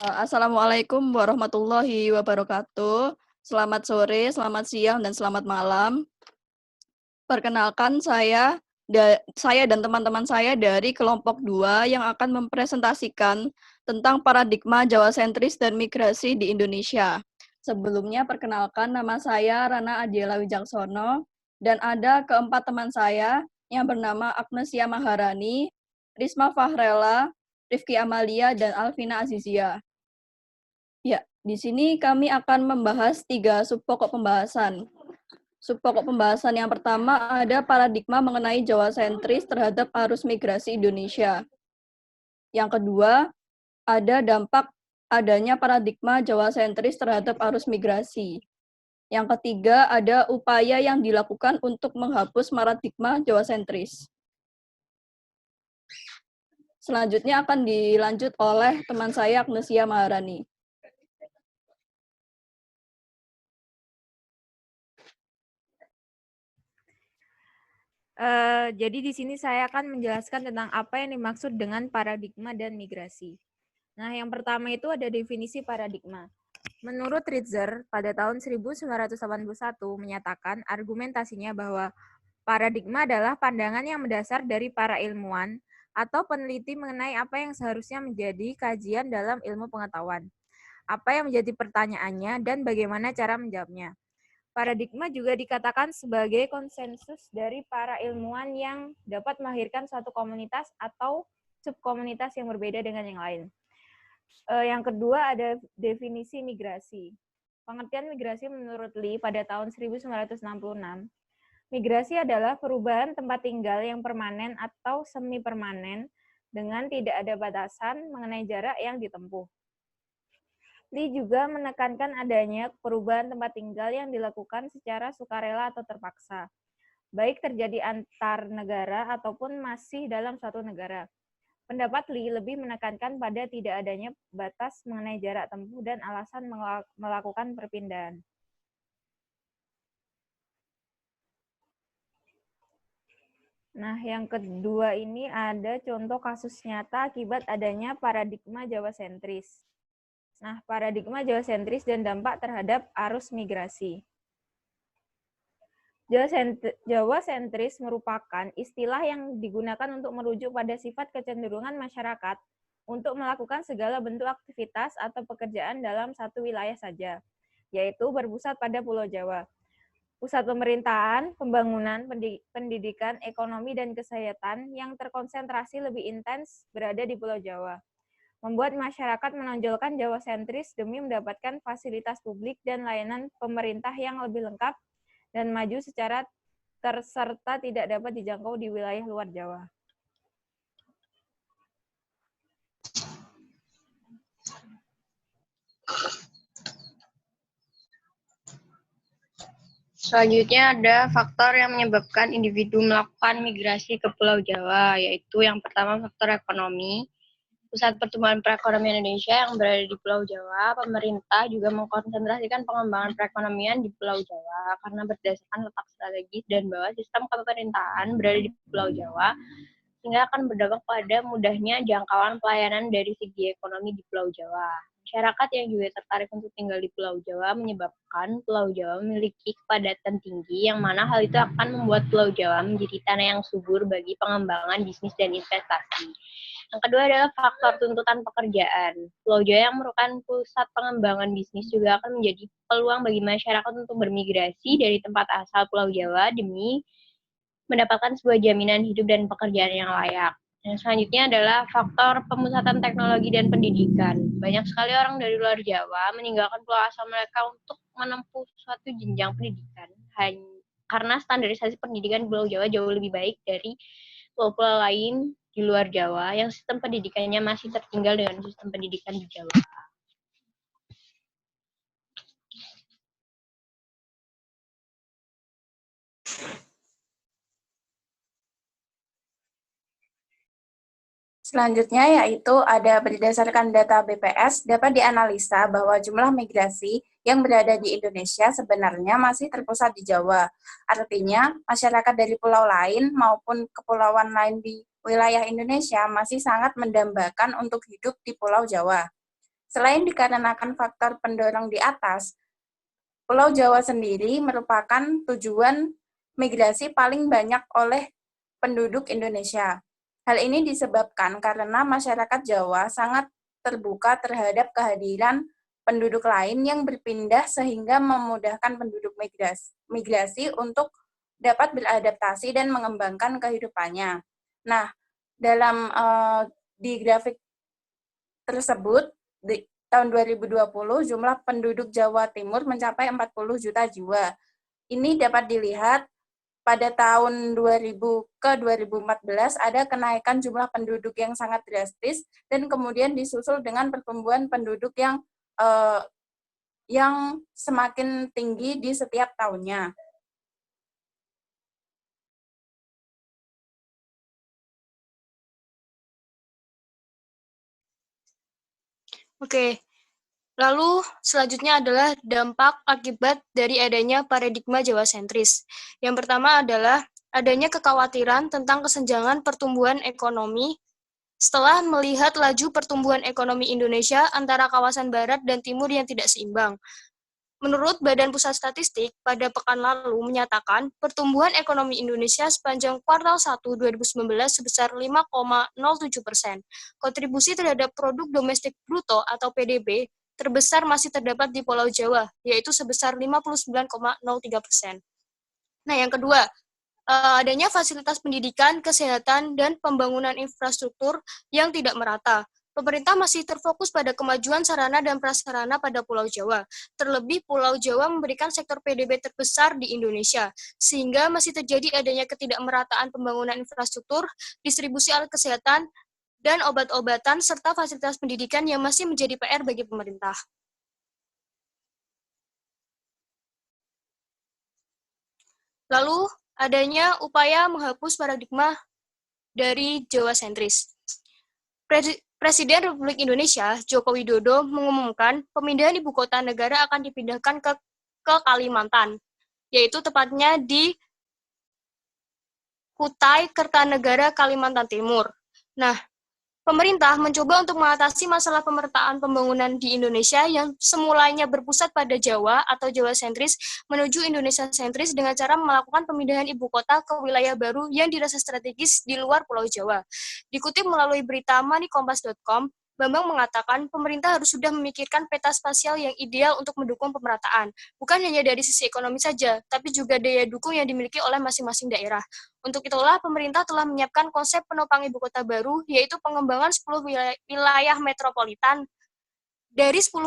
Assalamualaikum warahmatullahi wabarakatuh. Selamat sore, selamat siang, dan selamat malam. Perkenalkan saya dan teman-teman saya dari kelompok 2 yang akan mempresentasikan tentang paradigma Jawa sentris dan migrasi di Indonesia. Sebelumnya perkenalkan, nama saya Rana Adiela Wijaksono dan ada keempat teman saya yang bernama Agnesia Maharani, Risma Fahrela, Rifki Amalia, dan Alvina Azizia. Ya, di sini kami akan membahas 3 subpokok pembahasan. Subpokok pembahasan yang pertama ada paradigma mengenai Jawa sentris terhadap arus migrasi Indonesia. Yang kedua, ada dampak adanya paradigma Jawa sentris terhadap arus migrasi. Yang ketiga, ada upaya yang dilakukan untuk menghapus paradigma Jawa sentris. Selanjutnya akan dilanjut oleh teman saya Agnesia Maharani. Jadi di sini saya akan menjelaskan tentang apa yang dimaksud dengan paradigma dan migrasi. Nah, yang pertama itu ada definisi paradigma. Menurut Ritzer, pada tahun 1981 menyatakan argumentasinya bahwa paradigma adalah pandangan yang mendasar dari para ilmuwan atau peneliti mengenai apa yang seharusnya menjadi kajian dalam ilmu pengetahuan, apa yang menjadi pertanyaannya, dan bagaimana cara menjawabnya. Paradigma juga dikatakan sebagai konsensus dari para ilmuwan yang dapat melahirkan suatu komunitas atau subkomunitas yang berbeda dengan yang lain. Yang kedua ada definisi migrasi. Pengertian migrasi menurut Lee pada tahun 1966, migrasi adalah perubahan tempat tinggal yang permanen atau semi permanen dengan tidak ada batasan mengenai jarak yang ditempuh. Lee juga menekankan adanya perubahan tempat tinggal yang dilakukan secara sukarela atau terpaksa, baik terjadi antar negara ataupun masih dalam suatu negara. Pendapat Lee lebih menekankan pada tidak adanya batas mengenai jarak tempuh dan alasan melakukan perpindahan. Nah, yang kedua ini ada contoh kasus nyata akibat adanya paradigma Jawa sentris. Nah, paradigma Jawa sentris dan dampak terhadap arus migrasi. Jawa sentris merupakan istilah yang digunakan untuk merujuk pada sifat kecenderungan masyarakat untuk melakukan segala bentuk aktivitas atau pekerjaan dalam satu wilayah saja, yaitu berpusat pada Pulau Jawa. Pusat pemerintahan, pembangunan, pendidikan, ekonomi, dan kesehatan yang terkonsentrasi lebih intens berada di Pulau Jawa, membuat masyarakat menonjolkan Jawa sentris demi mendapatkan fasilitas publik dan layanan pemerintah yang lebih lengkap dan maju secara terserta tidak dapat dijangkau di wilayah luar Jawa. Selanjutnya ada faktor yang menyebabkan individu melakukan migrasi ke Pulau Jawa, yaitu yang pertama faktor ekonomi. Pusat pertumbuhan perekonomian Indonesia yang berada di Pulau Jawa, pemerintah juga mengkonsentrasikan pengembangan perekonomian di Pulau Jawa karena berdasarkan letak strategis dan bahwa sistem kepemerintahan berada di Pulau Jawa, sehingga akan berdampak pada mudahnya jangkauan pelayanan dari segi ekonomi di Pulau Jawa. Masyarakat yang juga tertarik untuk tinggal di Pulau Jawa menyebabkan Pulau Jawa memiliki kepadatan tinggi, yang mana hal itu akan membuat Pulau Jawa menjadi tanah yang subur bagi pengembangan bisnis dan investasi. Yang kedua adalah faktor tuntutan pekerjaan. Pulau Jawa yang merupakan pusat pengembangan bisnis juga akan menjadi peluang bagi masyarakat untuk bermigrasi dari tempat asal Pulau Jawa demi mendapatkan sebuah jaminan hidup dan pekerjaan yang layak. Dan selanjutnya adalah faktor pemusatan teknologi dan pendidikan. Banyak sekali orang dari luar Jawa meninggalkan pulau asal mereka untuk menempuh suatu jenjang pendidikan. Karena standarisasi pendidikan di Pulau Jawa jauh lebih baik dari pulau-pulau lain di luar Jawa yang sistem pendidikannya masih tertinggal dengan sistem pendidikan di Jawa. Selanjutnya yaitu ada berdasarkan data BPS dapat dianalisa bahwa jumlah migrasi yang berada di Indonesia sebenarnya masih terpusat di Jawa. Artinya, masyarakat dari pulau lain maupun kepulauan lain di wilayah Indonesia masih sangat mendambakan untuk hidup di Pulau Jawa. Selain dikarenakan faktor pendorong di atas, Pulau Jawa sendiri merupakan tujuan migrasi paling banyak oleh penduduk Indonesia. Hal ini disebabkan karena masyarakat Jawa sangat terbuka terhadap kehadiran penduduk lain yang berpindah sehingga memudahkan penduduk migrasi untuk dapat beradaptasi dan mengembangkan kehidupannya. Nah, dalam di grafik tersebut, di tahun 2020 jumlah penduduk Jawa Timur mencapai 40 juta jiwa. Ini dapat dilihat pada tahun 2000 ke 2014 ada kenaikan jumlah penduduk yang sangat drastis dan kemudian disusul dengan pertumbuhan penduduk yang semakin tinggi di setiap tahunnya. Oke, lalu selanjutnya adalah dampak akibat dari adanya paradigma Jawa sentris. Yang pertama adalah adanya kekhawatiran tentang kesenjangan pertumbuhan ekonomi setelah melihat laju pertumbuhan ekonomi Indonesia antara kawasan barat dan timur yang tidak seimbang. Menurut Badan Pusat Statistik, pada pekan lalu menyatakan pertumbuhan ekonomi Indonesia sepanjang kuartal 1 2019 sebesar 5,07%. Kontribusi terhadap produk domestik bruto atau PDB terbesar masih terdapat di Pulau Jawa, yaitu sebesar 59,03%. Nah, yang kedua, adanya fasilitas pendidikan, kesehatan, dan pembangunan infrastruktur yang tidak merata. Pemerintah masih terfokus pada kemajuan sarana dan prasarana pada Pulau Jawa. Terlebih Pulau Jawa memberikan sektor PDB terbesar di Indonesia, sehingga masih terjadi adanya ketidakmerataan pembangunan infrastruktur, distribusi alat kesehatan, dan obat-obatan, serta fasilitas pendidikan yang masih menjadi PR bagi pemerintah. Lalu, adanya upaya menghapus paradigma dari Jawa sentris. Presiden Republik Indonesia, Joko Widodo, mengumumkan pemindahan ibu kota negara akan dipindahkan ke Kalimantan, yaitu tepatnya di Kutai Kertanegara, Kalimantan Timur. Nah, pemerintah mencoba untuk mengatasi masalah pemetaan pembangunan di Indonesia yang semulanya berpusat pada Jawa atau Jawa sentris menuju Indonesia sentris dengan cara melakukan pemindahan ibu kota ke wilayah baru yang dirasa strategis di luar Pulau Jawa. Dikutip melalui berita moneykompas.com, Bambang mengatakan pemerintah harus sudah memikirkan peta spasial yang ideal untuk mendukung pemerataan, bukan hanya dari sisi ekonomi saja, tapi juga daya dukung yang dimiliki oleh masing-masing daerah. Untuk itulah, pemerintah telah menyiapkan konsep penopang ibu kota baru, yaitu pengembangan 10 wilayah metropolitan. Dari 10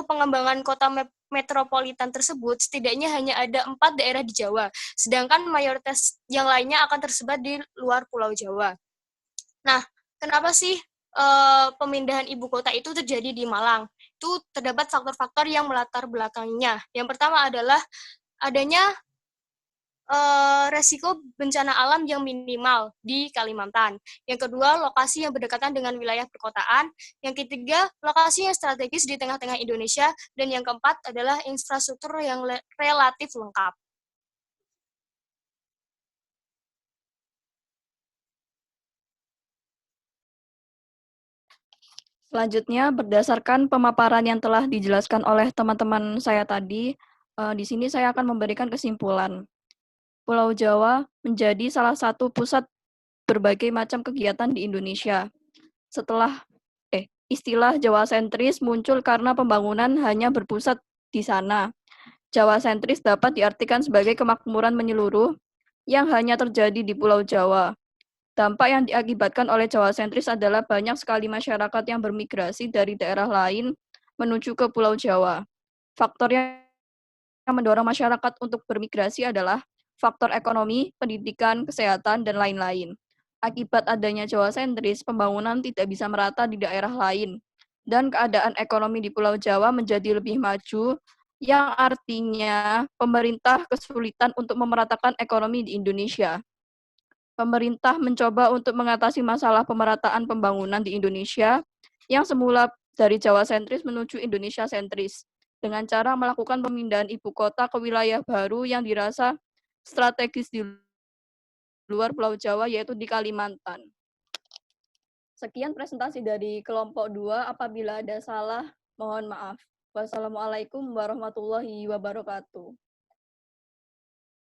pengembangan kota metropolitan tersebut, setidaknya hanya ada 4 daerah di Jawa, sedangkan mayoritas yang lainnya akan tersebar di luar Pulau Jawa. Nah, kenapa sih pemindahan ibu kota itu terjadi di Malang? Itu terdapat faktor-faktor yang melatar belakanginya. Yang pertama adalah adanya resiko bencana alam yang minimal di Kalimantan. Yang kedua, lokasi yang berdekatan dengan wilayah perkotaan. Yang ketiga, lokasi yang strategis di tengah-tengah Indonesia. Dan yang keempat adalah infrastruktur yang relatif lengkap. Selanjutnya, berdasarkan pemaparan yang telah dijelaskan oleh teman-teman saya tadi, di sini saya akan memberikan kesimpulan. Pulau Jawa menjadi salah satu pusat berbagai macam kegiatan di Indonesia. Istilah Jawa sentris muncul karena pembangunan hanya berpusat di sana. Jawa sentris dapat diartikan sebagai kemakmuran menyeluruh yang hanya terjadi di Pulau Jawa. Dampak yang diakibatkan oleh Jawa sentris adalah banyak sekali masyarakat yang bermigrasi dari daerah lain menuju ke Pulau Jawa. Faktor yang mendorong masyarakat untuk bermigrasi adalah faktor ekonomi, pendidikan, kesehatan, dan lain-lain. Akibat adanya Jawa sentris, pembangunan tidak bisa merata di daerah lain, dan keadaan ekonomi di Pulau Jawa menjadi lebih maju, yang artinya pemerintah kesulitan untuk memeratakan ekonomi di Indonesia. Pemerintah mencoba untuk mengatasi masalah pemerataan pembangunan di Indonesia yang semula dari Jawa sentris menuju Indonesia sentris dengan cara melakukan pemindahan ibu kota ke wilayah baru yang dirasa strategis di luar Pulau Jawa, yaitu di Kalimantan. Sekian presentasi dari kelompok 2. Apabila ada salah, mohon maaf. Wassalamualaikum warahmatullahi wabarakatuh.